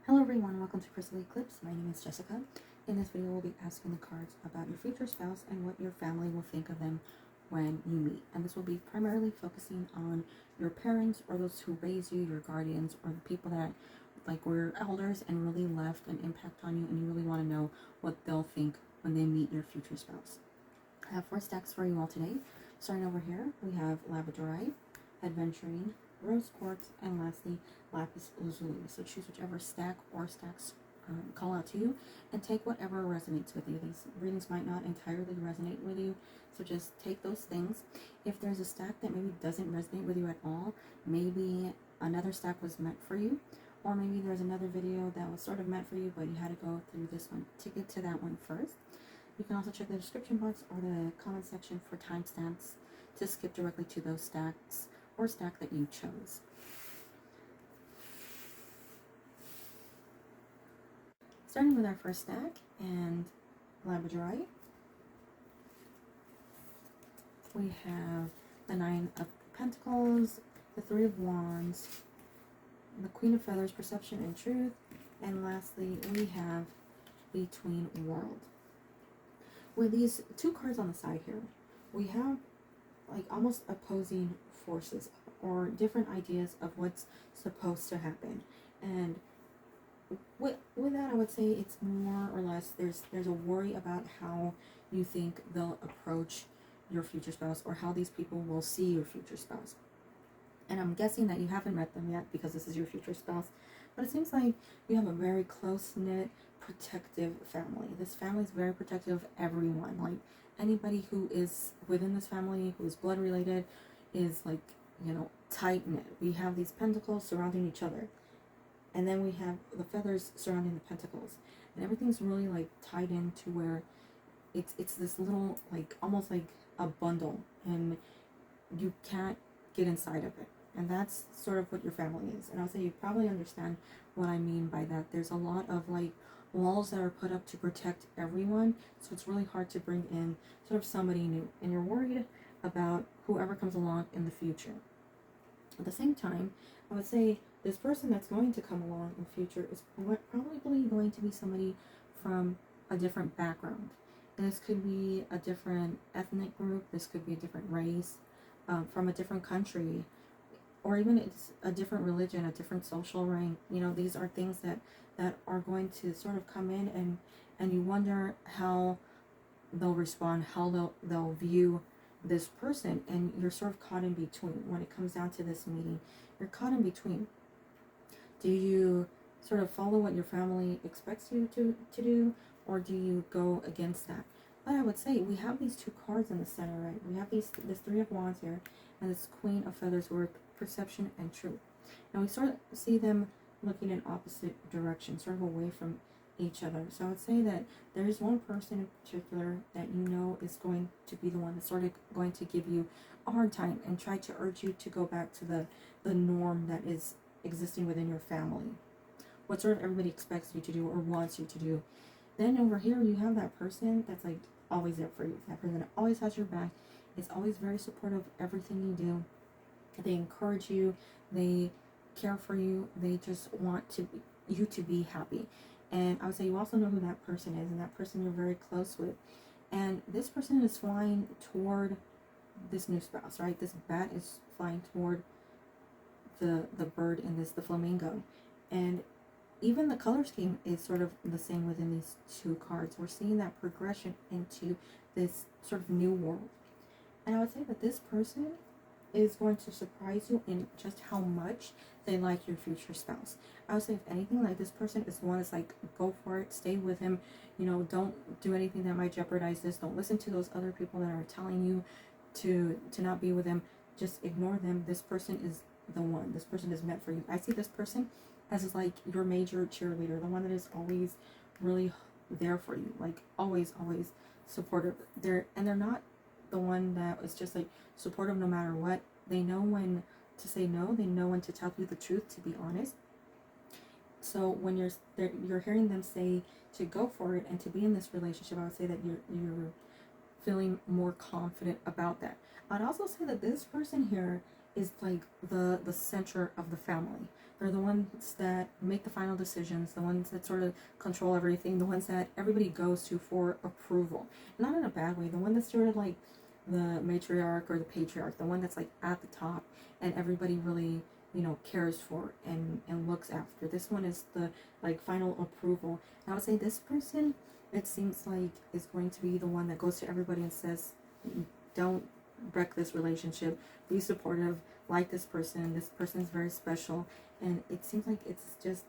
Hello everyone, welcome to Crystal Eclipse. My name is Jessica. In this video, we'll be asking the cards about your future spouse and what your family will think of them when you meet. And this will be primarily focusing on your parents or those who raised you, your guardians, or the people that were elders and really left an impact on you, and you really want to know what they'll think when they meet your future spouse. I have 4 stacks for you all today. Starting over here, we have Labradorite, Adventuring, Rose Quartz, and lastly, Lapis Lazuli. So choose whichever stack or stacks call out to you and take whatever resonates with you. These readings might not entirely resonate with you, so just take those things. If there's a stack that maybe doesn't resonate with you at all, maybe another stack was meant for you, or maybe there's another video that was sort of meant for you, but you had to go through this one to get to that one first. You can also check the description box or the comment section for timestamps to skip directly to those stacks or stack that you chose. Starting with our first stack and Labradorite, we have the 9 of Pentacles, the 3 of Wands, the Queen of Feathers, Perception and Truth, and lastly we have Between World. With these 2 cards on the side here, we have almost opposing forces or different ideas of what's supposed to happen. And with that, I would say it's more or less there's a worry about how you think they'll approach your future spouse or how these people will see your future spouse. And I'm guessing that you haven't met them yet because this is your future spouse, but it seems like you have a very close-knit, protective family. This family is very protective of everyone. Like anybody who is within this family, who is blood related, is tight-knit. We have these pentacles surrounding each other, and then we have the feathers surrounding the pentacles, and everything's really tied in to where it's this little almost like a bundle, and you can't get inside of it. And that's sort of what your family is. And I'll say you probably understand what I mean by that. There's a lot of walls that are put up to protect everyone, so it's really hard to bring in sort of somebody new, and you're worried about whoever comes along in the future. At the same time, I would say this person that's going to come along in the future is probably going to be somebody from a different background. And this could be a different ethnic group, this could be a different race, from a different country, or even it's a different religion, a different social rank. These are things that are going to sort of come in, and you wonder how they'll respond, how they'll view this person, and you're sort of caught in between. When it comes down to this meeting, you're caught in between. Do you sort of follow what your family expects you to do, or do you go against that? But I would say we have these 2 cards in the center, right? We have this 3 of Wands here, and this Queen of Feathers with Perception and Truth. And we sort of see them looking in opposite directions, sort of away from each other. So I would say that there is one person in particular that is going to be the one that's sort of going to give you a hard time and try to urge you to go back to the norm that is existing within your family, what sort of everybody expects you to do or wants you to do. Then over here you have that person that's always there for you, that person that always has your back, is always very supportive of everything you do. They encourage you, they care for you, they just want you to be happy. And I would say you also know who that person is, and that person you're very close with. And this person is flying toward this new spouse, right? This bat is flying toward the bird in the flamingo. And even the color scheme is sort of the same within these 2 cards. We're seeing that progression into this sort of new world. And I would say that this person is going to surprise you in just how much they like your future spouse. I would say, if anything, this person is one that's go for it, stay with him, don't do anything that might jeopardize this. Don't listen to those other people that are telling you to not be with them. Just ignore them. This person is the one. This person is meant for you. I see this person as your major cheerleader, the one that is always really there for you, always supportive. They're not the one that is just supportive no matter what. They know when to say no, they know when to tell you the truth, to be honest. So when you're hearing them say to go for it and to be in this relationship, I would say that you're feeling more confident about that. I'd also say that this person here is like the center of the family. They're the ones that make the final decisions, the ones that sort of control everything, the ones that everybody goes to for approval. Not in a bad way, the one that's sort of like the matriarch or the patriarch, the one that's like at the top and everybody really, you know, cares for and looks after. This one is the like final approval. And I would say this person, it seems like, is going to be the one that goes to everybody and says, don't wreck this relationship, be supportive, like this person is very special. And it seems like it's just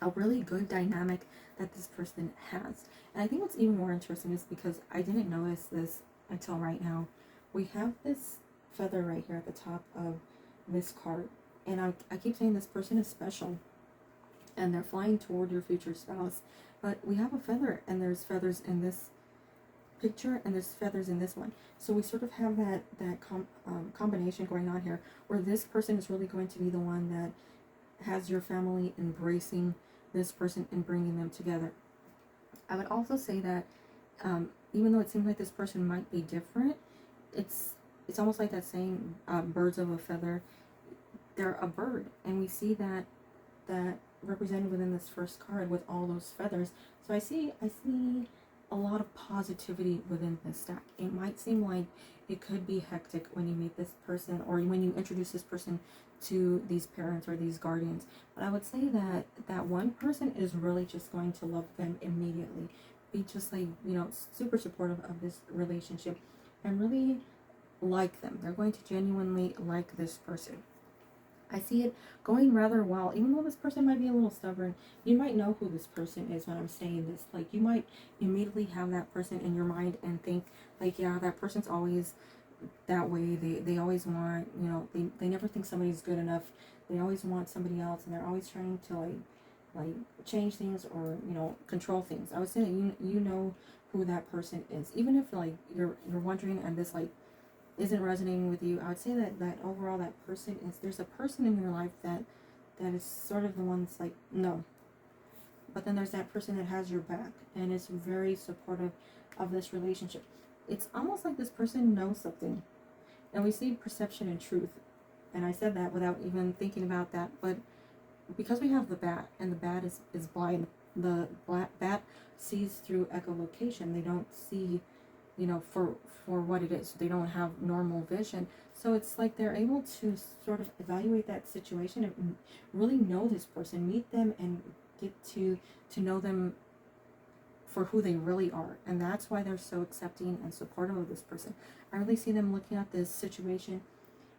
a really good dynamic that this person has. And I think what's even more interesting is because I didn't notice this until right now. We have this feather right here at the top of this card, and I keep saying this person is special and they're flying toward your future spouse, but we have a feather, and there's feathers in this picture and there's feathers in this one. So we sort of have that combination going on here, where this person is really going to be the one that has your family embracing this person and bringing them together. I would also say that even though it seems like this person might be different, it's almost like that saying, birds of a feather. They're a bird, and we see that represented within this first card with all those feathers. So I see a lot of positivity within this stack. It might seem like it could be hectic when you meet this person or when you introduce this person to these parents or these guardians, but I would say that one person is really just going to love them immediately, be just like, you know, super supportive of this relationship and really like them. They're going to genuinely like this person. I see it going rather well, even though this person might be a little stubborn. You might know who this person is when I'm saying this. Like, you might immediately have that person in your mind and think, like, yeah, that person's always that way. They always want, you know, they never think somebody's good enough. They always want somebody else, and they're always trying to like change things or, you know, control things. I would say that you know who that person is, even if like you're wondering and this like isn't resonating with you. I would say that overall that person is, there's a person in your life that is sort of the one that's like, no. But then there's that person that has your back and is very supportive of this relationship. It's almost like this person knows something. And we see perception and truth. And I said that without even thinking about that. But because we have the bat, and the bat is blind, the bat sees through echolocation. They don't see, you know, for what it is. They don't have normal vision. So it's like they're able to sort of evaluate that situation and really know this person, meet them, and get to know them for who they really are. And that's why they're so accepting and supportive of this person. I really see them looking at this situation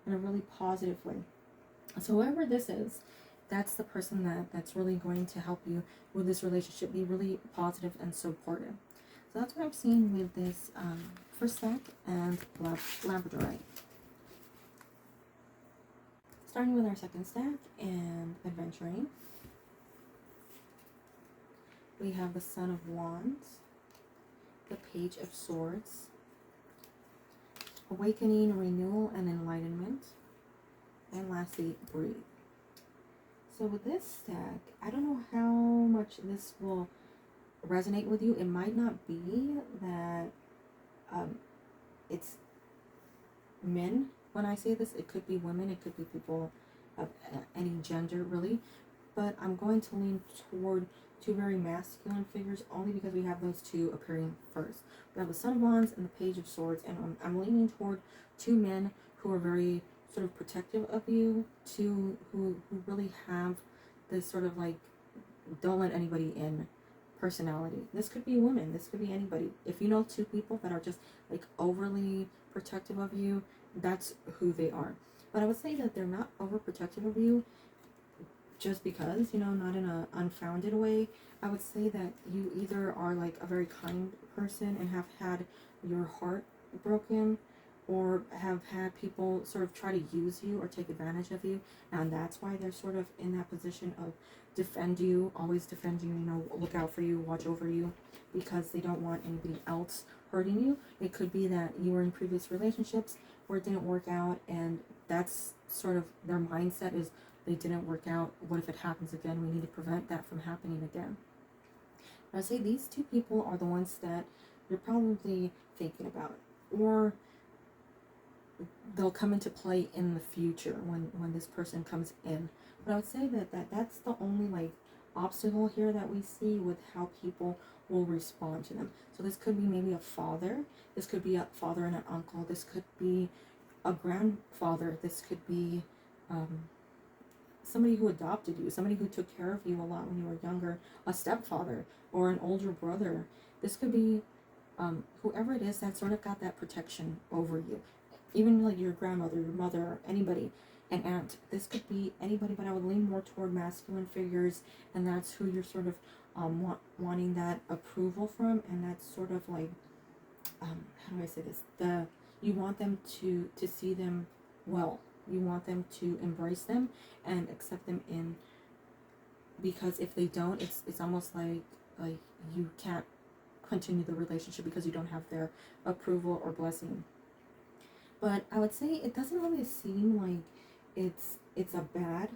in a really positive way. So whoever this is, that's the person that's really going to help you with this relationship, be really positive and supportive. So that's what I've seen with this first stack and Labradorite. Starting with our second stack and adventuring, we have the Son of Wands, the Page of Swords, awakening, renewal, and enlightenment, and lastly, breathe. So with this stack, I don't know how much this will resonate with you. It might not be that it's men when I say this. It could be women, it could be people of any gender really, but I'm going to lean toward two very masculine figures only because we have those two appearing first. We have the Son of Wands and the Page of Swords, and I'm leaning toward two men who are very sort of protective of you, two who really have this sort of like don't let anybody in personality. This could be a woman, this could be anybody. If you know two people that are just like overly protective of you, that's who they are. But I would say that they're not overprotective of you just because, you know, not in an unfounded way. I would say that you either are like a very kind person and have had your heart broken, or have had people sort of try to use you or take advantage of you, and that's why they're sort of in that position of defend you, always defend you, you know, look out for you, watch over you, because they don't want anybody else hurting you. It could be that you were in previous relationships where it didn't work out, and that's sort of their mindset is they didn't work out. What if it happens again? We need to prevent that from happening again. I'd say these two people are the ones that you're probably thinking about, or they'll come into play in the future when this person comes in. But I would say that's the only like obstacle here that we see with how people will respond to them. So this could be maybe a father, this could be a father and an uncle, this could be a grandfather, this could be somebody who adopted you, somebody who took care of you a lot when you were younger, a stepfather or an older brother. This could be whoever it is that sort of got that protection over you. Even like your grandmother, your mother, or anybody, an aunt. This could be anybody, but I would lean more toward masculine figures, and that's who you're sort of wanting that approval from, and that's sort of like, how do I say this? You want them to see them well. You want them to embrace them and accept them in, because if they don't, it's almost like you can't continue the relationship because you don't have their approval or blessing. But I would say it doesn't really seem like it's a bad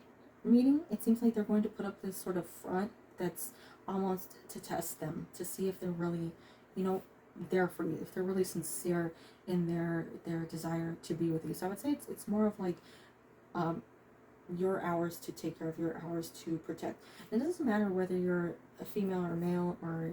meeting. It seems like they're going to put up this sort of front that's almost to test them, to see if they're really, there for you, if they're really sincere in their desire to be with you. So I would say it's more of like your hours to take care of, your hours to protect. And it doesn't matter whether you're a female or male or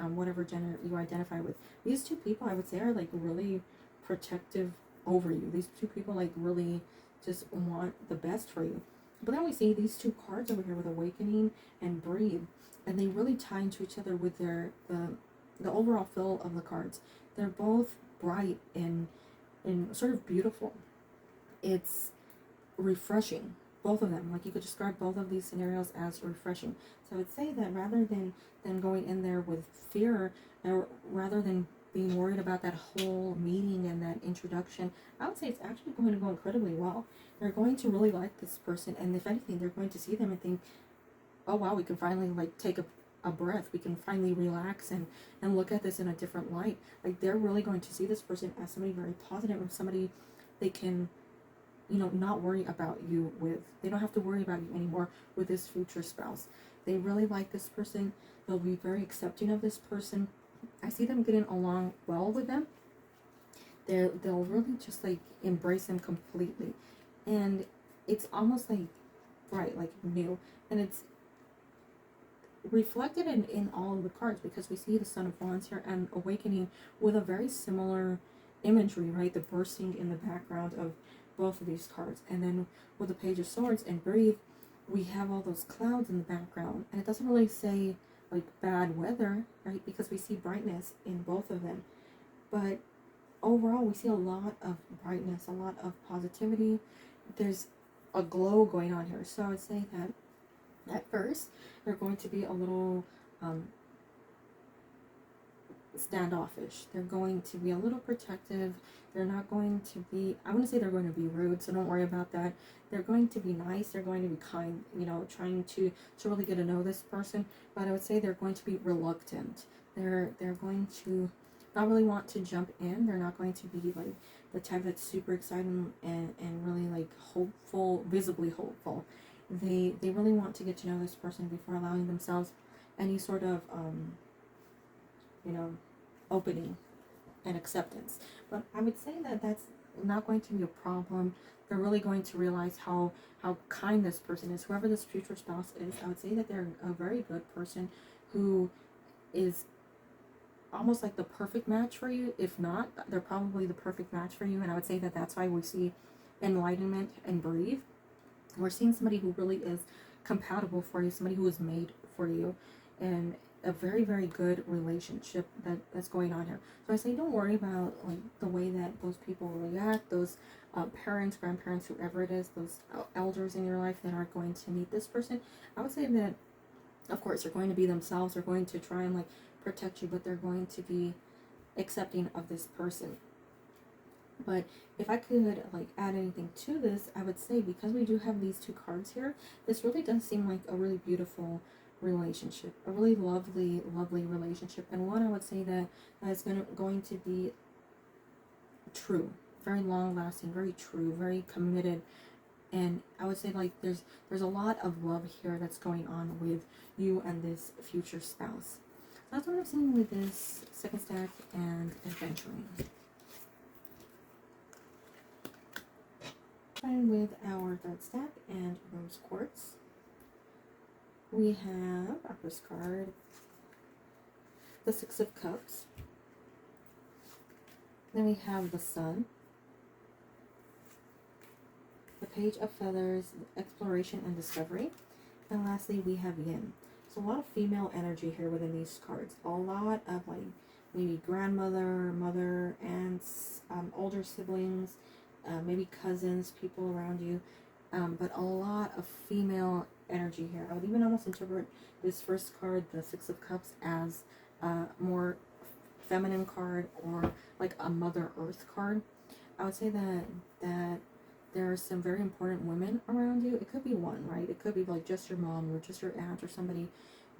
whatever gender you identify with. These two people, I would say, are like really protective over you. These two people like really just want the best for you. But then we see these two cards over here with Awakening and Breathe, and they really tie into each other with the overall feel of the cards. They're both bright and sort of beautiful. It's refreshing, both of them. Like, you could describe both of these scenarios as refreshing. So I would say that rather than going in there with fear, or rather than being worried about that whole meeting and that introduction, I would say it's actually going to go incredibly well. They're going to really like this person, and if anything, they're going to see them and think, oh wow, we can finally like take a breath, we can finally relax and look at this in a different light. Like, they're really going to see this person as somebody very positive, or somebody they can not worry about you with. They don't have to worry about you anymore with this future spouse. They really like this person. They'll be very accepting of this person. I see them getting along well with them. They'll really just like embrace them completely, and it's almost like bright, like new, and it's reflected in all of the cards, because we see the Son of Wands here and Awakening with a very similar imagery, right? The bursting in the background of both of these cards, and then with the Page of Swords and Breathe, we have all those clouds in the background, and it doesn't really say like bad weather, right? Because we see brightness in both of them. But overall, we see a lot of brightness, a lot of positivity. There's a glow going on here. So I would say that at first, they're going to be a little standoffish. They're going to be a little protective. They're not going to be, I wouldn't say they're going to be rude, so don't worry about that. They're going to be nice. They're going to be kind, trying to really get to know this person. But I would say they're going to be reluctant. They're going to not really want to jump in. They're not going to be like the type that's super excited and really like hopeful, visibly hopeful. They really want to get to know this person before allowing themselves any sort of opening and acceptance. But I would say that that's not going to be a problem. They're really going to realize how kind this person is. Whoever this future spouse is, I would say that they're a very good person who is almost like the perfect match for you. If not, they're probably the perfect match for you. And I would say that that's why we see Enlightenment and Breathe. We're seeing somebody who really is compatible for you, somebody who is made for you, and a very, very good relationship that's going on here. So I say don't worry about like the way that those people react, those parents, grandparents, whoever it is, those elders in your life that are going to meet this person. I would say that, of course, they're going to be themselves. They're going to try and like protect you, but they're going to be accepting of this person. But if I could like add anything to this, I would say, because we do have these two cards here, this really does seem like a really beautiful relationship, a really lovely relationship, and one I would say that is going to be true, very long lasting, very true, very committed. And I would say like there's a lot of love here that's going on with you and this future spouse. So that's what I'm seeing with this second stack and adventuring. starting with our third stack and rose quartz. We have our first card, the Six of Cups. Then we have the Sun, the Page of Feathers, exploration and discovery. And lastly, we have Yin. So a lot of female energy here within these cards. A lot of like maybe grandmother, mother, aunts, older siblings, maybe cousins, people around you. But a lot of female energy here. I would even almost interpret this first card, the Six of Cups, as a more feminine card or like a Mother Earth card. I would say that there are some very important women around you. It could be one, right? It could be like just your mom or just your aunt or somebody.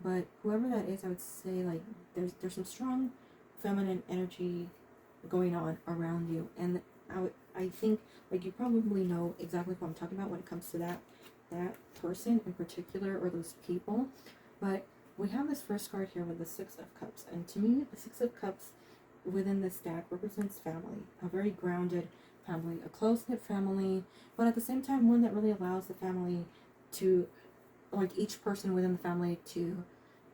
But whoever that is, I would say like there's some strong feminine energy going on around you. And I think like you probably know exactly what I'm talking about when it comes to that person in particular or those people. But we have this first card here with the Six of Cups. And to me, the Six of Cups within this deck represents family, a very grounded family, a close-knit family, but at the same time one that really allows the family to, like each person within the family to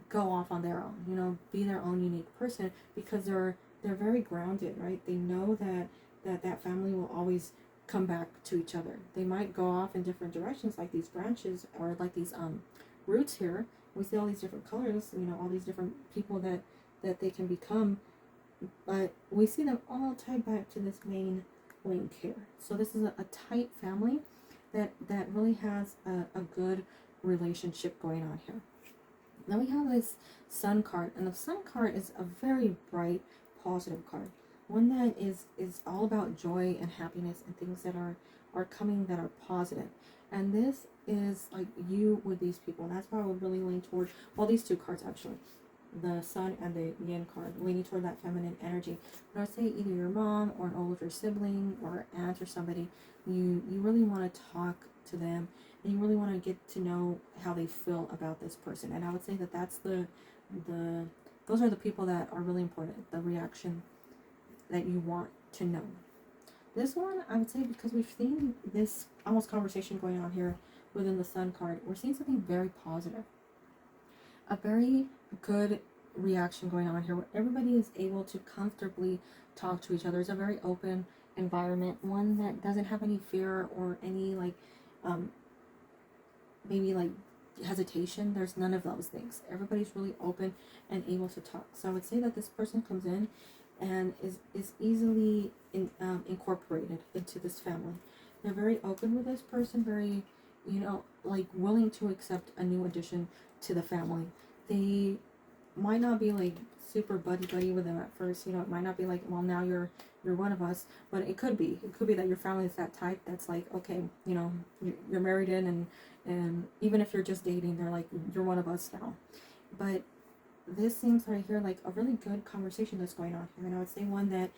go off on their own, you know, be their own unique person, because they're very grounded, right? They know that family will always come back to each other. They might go off in different directions, like these branches or like these roots here. We see all these different colors, you know, all these different people that they can become, but we see them all tied back to this main link here. So this is a tight family that really has a good relationship going on here. Then we have this Sun card, and the Sun card is a very bright, positive card. One that is all about joy and happiness and things that are coming that are positive. And this is like you with these people. And that's why I would really lean toward, well, these two cards actually, the Sun and the Yin card, leaning toward that feminine energy. But I'd say either your mom or an older sibling or aunt or somebody, you really want to talk to them, and you really want to get to know how they feel about this person. And I would say that that's those are the people that are really important, the reaction that you want to know. This one, I would say, because we've seen this almost conversation going on here within the Sun card, we're seeing something very positive. A very good reaction going on here where everybody is able to comfortably talk to each other. It's a very open environment, one that doesn't have any fear or any like maybe like hesitation. There's none of those things. Everybody's really open and able to talk. So I would say that this person comes in and is easily incorporated into this family. They're very open with this person, very, you know, like willing to accept a new addition to the family. They might not be like super buddy with them at first, you know, it might not be like, well, now you're one of us, but it could be that your family is that type that's like, okay, you know, you're married in, and even if you're just dating, they're like, you're one of us now. But this seems right here like a really good conversation that's going on here, and I would say one that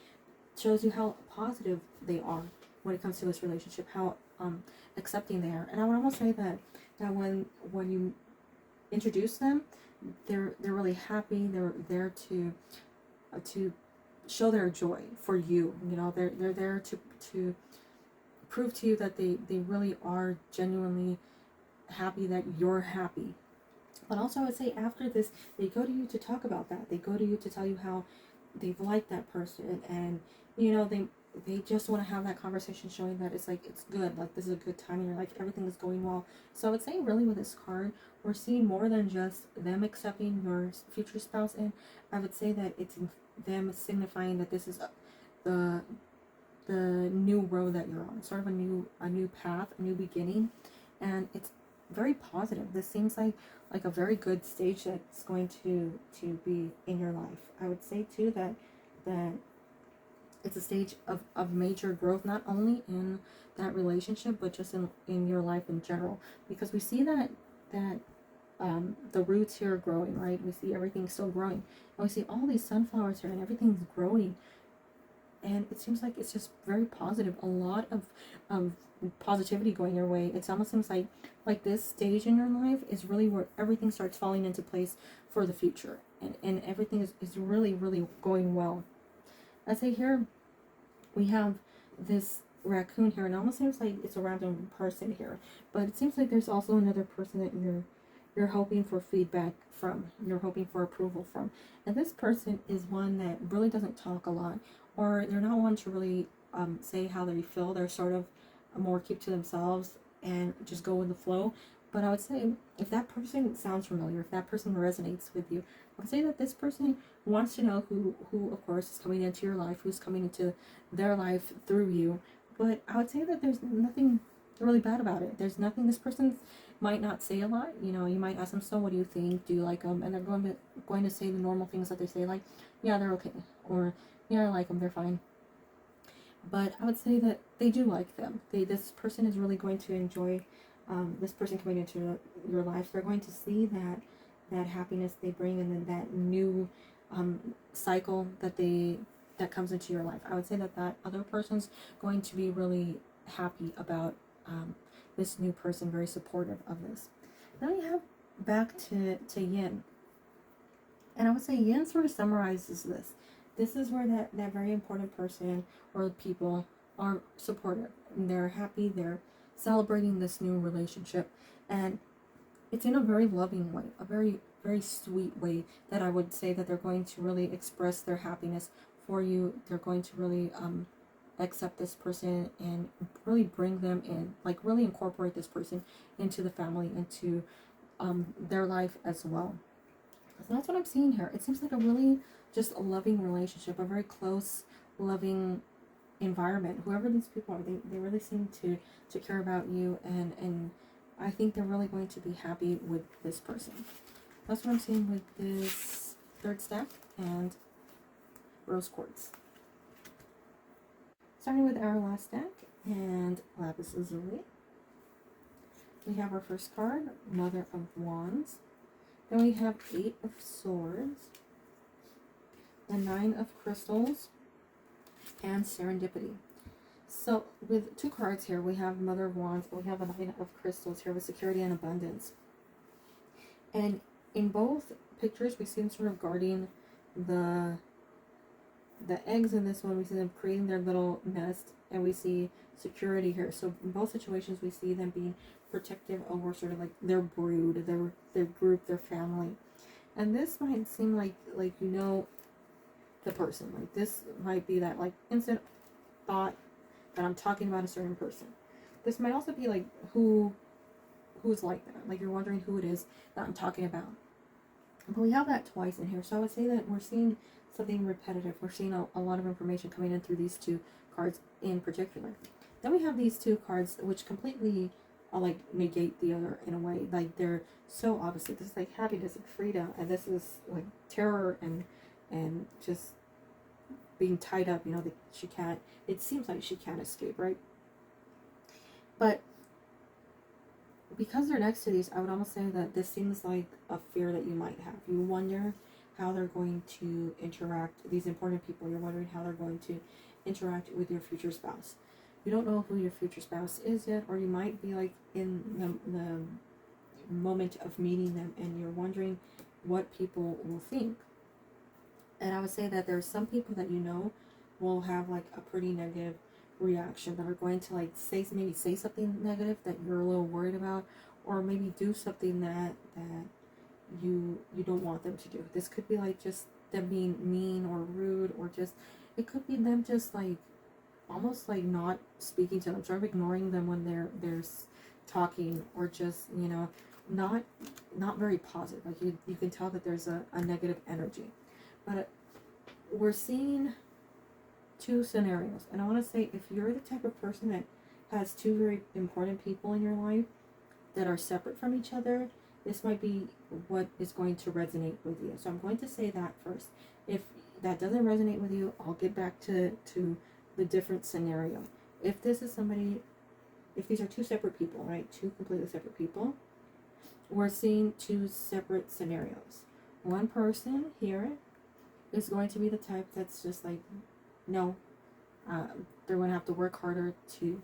shows you how positive they are when it comes to this relationship, how accepting they are. And I would almost say that when you introduce them, they're really happy. They're there to show their joy for you. You know, they're there to prove to you that they really are genuinely happy that you're happy. But also I would say after this, they go to you to talk about that. They go to you to tell you how they've liked that person, and you know, they just want to have that conversation showing that it's like, it's good, like this is a good time in your life, everything is going well. So I would say really with this card, we're seeing more than just them accepting your future spouse in. I would say that it's them signifying that this is the new road that you're on, sort of a new path, a new beginning, and it's very positive. This seems like a very good stage that's going to be in your life. I would say too that it's a stage of major growth, not only in that relationship, but just in your life in general, because we see that the roots here are growing, right? We see everything still growing, and we see all these sunflowers here, and everything's growing, and it seems like it's just very positive. A lot of positivity going your way. It almost seems like this stage in your life is really where everything starts falling into place for the future, and everything is really, really going well. I say here we have this raccoon here, and it almost seems like it's a random person here, but it seems like there's also another person that you're hoping for feedback from, you're hoping for approval from. And this person is one that really doesn't talk a lot, or they're not one to really say how they feel. They're sort of more keep to themselves and just go with the flow. But I would say if that person sounds familiar, if that person resonates with you, I would say that this person wants to know who of course is coming into your life, who's coming into their life through you. But I would say that there's nothing really bad about it. There's nothing. This person might not say a lot. You know, you might ask them, so what do you think? Do you like them? And they're going to say the normal things that they say, like, yeah, they're okay, or yeah, I like them, they're fine. But I would say that they do like them. This person is really going to enjoy this person coming into your life. They're going to see that happiness they bring, and then that new cycle that comes into your life. I would say that other person's going to be really happy about this new person, very supportive of this. Then we have back to yin. And I would say yin sort of summarizes this. This is where that very important person or people are supportive. And they're happy, they're celebrating this new relationship. And it's in a very loving way, a very, very sweet way, that I would say that they're going to really express their happiness for you. They're going to really accept this person and really bring them in, like really incorporate this person into the family, into their life as well. So that's what I'm seeing here. It seems like a really just a loving relationship, a very close, loving environment. Whoever these people are, they really seem to care about you, and I think they're really going to be happy with this person. That's what I'm seeing with this third stack and rose quartz. Starting with our last stack and lapis lazuli. We have our first card, Mother of Wands. Then we have 8 of Swords, the 9 of Crystals, and Serendipity. So with 2 cards here, we have Mother of Wands, but we have a 9 of Crystals here with security and abundance. And in both pictures, we see them sort of guarding the eggs. In this one, we see them creating their little nest, and we see security here. So in both situations, we see them being protective over sort of like their brood, their group, their family. And this might seem like you know the person. Like this might be that like instant thought that I'm talking about a certain person. This might also be like who's like that. Like you're wondering who it is that I'm talking about. But we have that twice in here. So I would say that we're seeing something repetitive. We're seeing a lot of information coming in through these 2 cards in particular. Then we have these 2 cards which completely like negate the other in a way. Like they're so opposite. This is like happiness and freedom, and this is like terror and just being tied up. You know that she can't. It seems like she can't escape, right? But because they're next to these, I would almost say that this seems like a fear that you might have. You wonder how they're going to interact. These important people, you're wondering how they're going to interact with your future spouse. You don't know who your future spouse is yet, or you might be like in the moment of meeting them and you're wondering what people will think. And I would say that there's some people that you know will have like a pretty negative reaction, that are going to like maybe say something negative that you're a little worried about, or maybe do something that you don't want them to do. This could be like just them being mean or rude, or just it could be them just like almost like not speaking to them, sort of ignoring them when they're talking, or just, you know, not very positive. Like you can tell that there's a negative energy. But we're seeing 2 scenarios, and I want to say if you're the type of person that has 2 very important people in your life that are separate from each other, this might be what is going to resonate with you. So I'm going to say that first. If that doesn't resonate with you, I'll get back to the different scenario. If this is somebody, if these are 2 separate people, right, 2 completely separate people, we're seeing 2 separate scenarios. One person here is going to be the type that's just like, no, they're going to have to work harder to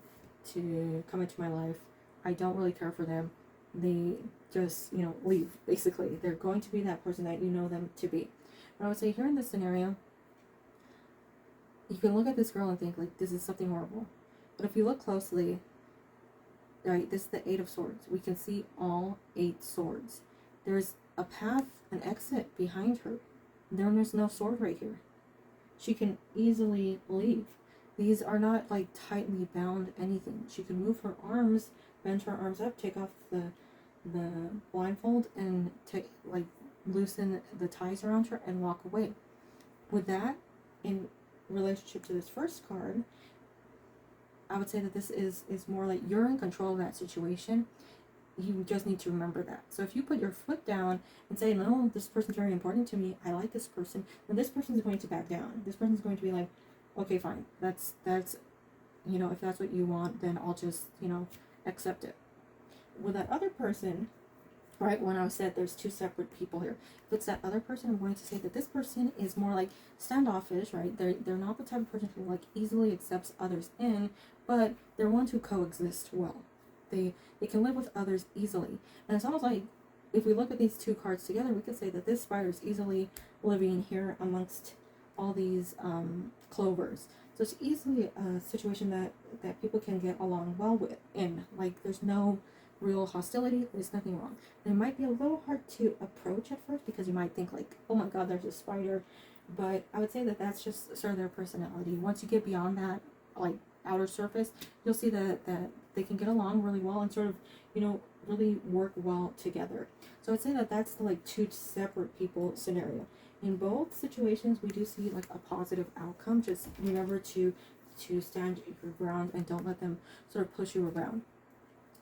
come into my life. I don't really care for them. They just, you know, leave, basically. They're going to be that person that you know them to be. But I would say here in this scenario, you can look at this girl and think like, this is something horrible. But if you look closely, right, this is the Eight of Swords. We can see all 8 swords. There's a path, an exit behind her. There's no sword right here. She can easily leave. These are not like tightly bound anything. She can move her arms, bend her arms up, take off the blindfold, and take like loosen the ties around her and walk away. With that, in relationship to this first card, I would say that this is more like you're in control of that situation. You just need to remember that. So if you put your foot down and say, no, this person's very important to me, I like this person, then this person's going to back down. This person's going to be like, okay, fine, that's you know, if that's what you want, then I'll just, you know, accept it. With that other person, right, when I said there's 2 separate people here, if it's that other person, I'm going to say that this person is more like standoffish, right? They're not the type of person who like easily accepts others in, but they're ones who coexist well. They can live with others easily. And it's almost like, if we look at these 2 cards together, we could say that this spider is easily living here amongst all these clovers. So it's easily a situation that people can get along well with. And like, there's no real hostility. There's nothing wrong. And it might be a little hard to approach at first because you might think like, oh my god, there's a spider. But I would say that that's just sort of their personality. Once you get beyond that, like, outer surface, you'll see that they can get along really well and sort of, you know, really work well together. So I'd say that that's the like 2 separate people scenario. In both situations, we do see like a positive outcome. Just remember to stand your ground and don't let them sort of push you around.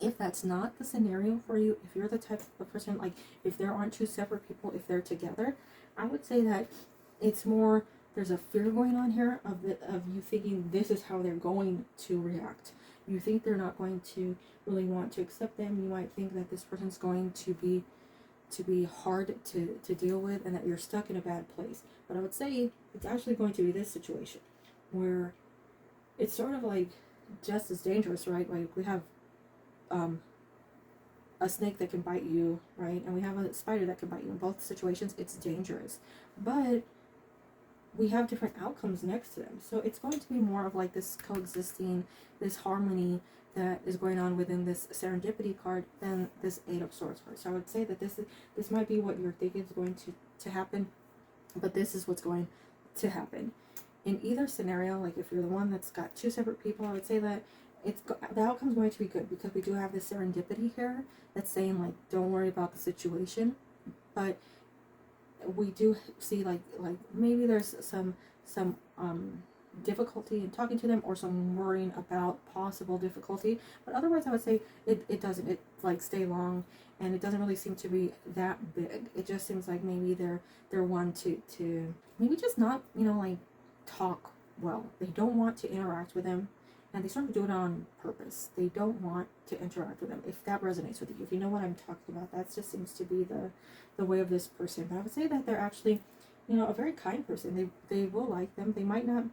If that's not the scenario for you, if you're the type of person, like if there aren't 2 separate people, if they're together, I would say that it's more, there's a fear going on here of you thinking this is how they're going to react. You think they're not going to really want to accept them. You might think that this person's going to be hard to deal with and that you're stuck in a bad place. But I would say it's actually going to be this situation where it's sort of like just as dangerous, right? Like we have a snake that can bite you, right? And we have a spider that can bite you. In both situations, it's dangerous. But we have different outcomes next to them. So it's going to be more of like this coexisting, this harmony that is going on within this serendipity card than this Eight of Swords card. So I would say that this might be what you're thinking is going to happen, but this is what's going to happen. In either scenario, like if you're the one that's got 2 separate people, I would say that the outcome's going to be good because we do have this serendipity here that's saying like, don't worry about the situation. But we do see like maybe there's some difficulty in talking to them or some worrying about possible difficulty, but otherwise I would say it doesn't, it like stay long, and it doesn't really seem to be that big. It just seems like maybe they're one to maybe just not, you know, like talk well. They don't want to interact with them, and they sort of do it on purpose. They don't want to interact with them. If that resonates with you, if you know what I'm talking about, that just seems to be the way of this person. But I would say that they're actually, you know, a very kind person. They will like them. They might not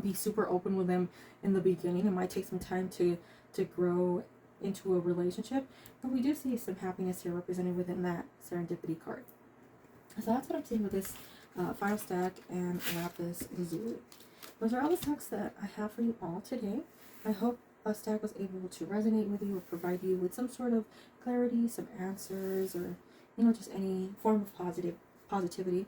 be super open with them in the beginning. It might take some time to grow into a relationship, but we do see some happiness here represented within that serendipity card. So that's what I'm seeing with this final stack and lapis lazuli. Those are all the stacks that I have for you all today. I hope a stack was able to resonate with you or provide you with some sort of clarity, some answers, or, you know, just any form of positivity.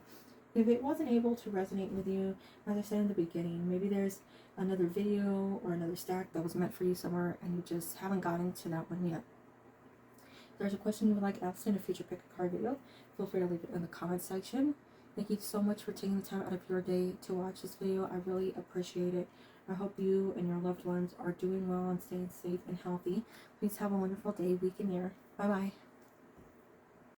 If it wasn't able to resonate with you, as I said in the beginning, maybe there's another video or another stack that was meant for you somewhere and you just haven't gotten to that one yet. If there's a question you would like asked in a future pick a card video, feel free to leave it in the comment section. Thank you so much for taking the time out of your day to watch this video. I really appreciate it. I hope you and your loved ones are doing well and staying safe and healthy. Please have a wonderful day, week, and year. Bye-bye.